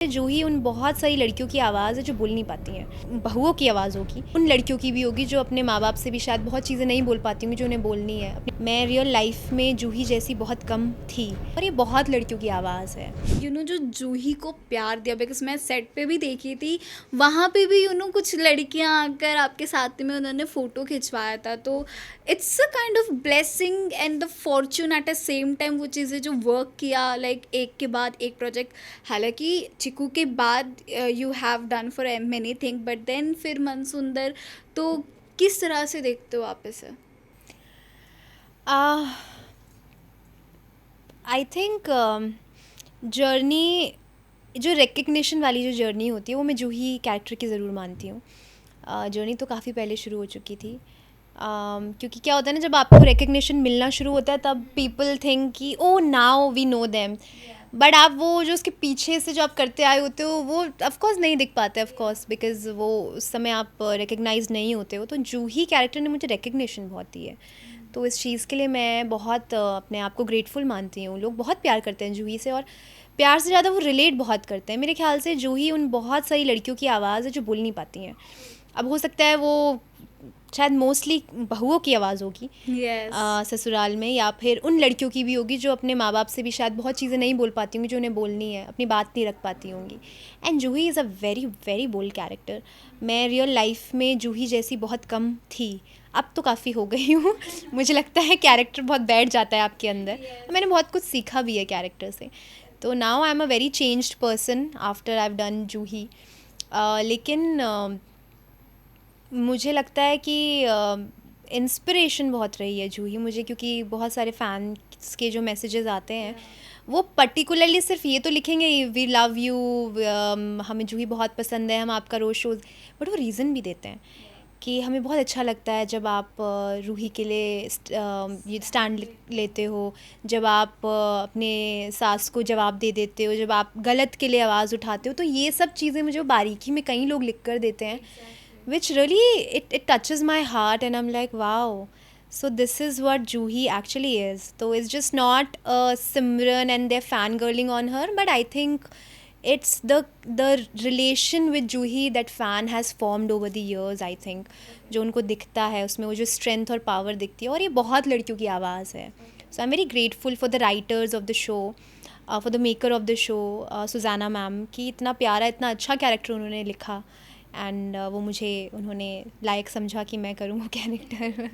जूही उन बहुत सारी लड़कियों की आवाज़ है जो बोल नहीं पाती हैं, बहुओं की आवाज़ होगी, उन लड़कियों की भी होगी जो अपने माँ बाप से भी शायद बहुत चीज़ें नहीं बोल पाती होंगी जो उन्हें बोलनी है। मैं रियल लाइफ में जूही जैसी बहुत कम थी और ये बहुत लड़कियों की आवाज़ है। जो जूही को प्यार दिया, बिकॉज मैं सेट पे भी देखी थी, वहाँ पे भी कुछ लड़कियाँ आकर आपके साथ में उन्होंने फ़ोटो खिंचवाया था। तो it's a kind of blessing and the Fortune at the same time. वो चीज़ें जो वर्क किया, लाइक एक के बाद एक प्रोजेक्ट, हालांकि चिकू के बाद you have done for many thing, but then फिर मनसुंदर। तो किस तरह से देखते हो आप इसे? आई थिंक जर्नी, जो रिकग्निशन वाली जो जर्नी होती है वो मैं जूही कैरेक्टर की ज़रूर मानती हूँ। जर्नी तो काफ़ी पहले शुरू हो चुकी थी, क्योंकि क्या होता है ना, जब आपको रिकग्निशन मिलना शुरू होता है तब पीपल थिंक कि oh now we know them, but आप वो जो उसके पीछे से जो आप करते आए होते हो वो ऑफकोर्स नहीं दिख पाते, ऑफकोर्स, बिकॉज वो उस समय आप रिकग्नाइज नहीं होते हो। तो जूही कैरेक्टर ने मुझे रिकग्निशन बहुत दी है, तो इस चीज़ के लिए मैं बहुत अपने आप को ग्रेटफुल मानती हूँ। लोग बहुत प्यार करते हैं जूही से, और प्यार से ज़्यादा वो रिलेट बहुत करते हैं। मेरे ख्याल से जूही उन बहुत सारी लड़कियों की आवाज़ है जो बोल नहीं पाती हैं। अब हो सकता है वो शायद मोस्टली बहुओं की आवाज़ होगी यस। ससुराल में, या फिर उन लड़कियों की भी होगी जो अपने माँ बाप से भी शायद बहुत चीज़ें नहीं बोल पाती होंगी जो उन्हें बोलनी है, अपनी बात नहीं रख पाती होंगी। And Juhi is a very very bold character. मैं रियल लाइफ में जूही जैसी बहुत कम थी, अब तो काफ़ी हो गई हूँ। मुझे लगता है कैरेक्टर बहुत बैठ जाता है आपके अंदर, और मैंने बहुत कुछ सीखा भी है कैरेक्टर से। तो now I am a very changed person after I have done Juhi. लेकिन मुझे लगता है कि इंस्पिरेशन बहुत रही है जूही मुझे, क्योंकि बहुत सारे फैंस के जो मैसेजेस आते हैं वो पर्टिकुलरली सिर्फ ये तो लिखेंगे वी लव यू, हमें जूही बहुत पसंद है, हम आपका रोज़ शोज़, बट वो रीज़न भी देते हैं कि हमें बहुत अच्छा लगता है जब आप रूही के लिए ये स्टैंड लेते हो, जब आप अपने सास को जवाब दे देते हो, जब आप गलत के लिए आवाज़ उठाते हो। तो ये सब चीज़ें मुझे बारीकी में कई लोग लिख कर देते हैं, which really it touches my heart, and I'm like, wow, so this is what Juhi actually is. So it's just not Simran and they're fangirling on her, but I think it's the relation with Juhi that fan has formed over the years, I think, जो उनको दिखता है उसमें वो जो strength और power दिखती है, और ये बहुत लड़कियों की आवाज़ है. So I'm very grateful for the writers of the show, for the maker of the show, Sujana ma'am, कि इतना प्यारा इतना अच्छा कैरेक्टर उन्होंने लिखा, एंड वो मुझे उन्होंने लायक समझा कि मैं करूँ वो कैरेक्टर।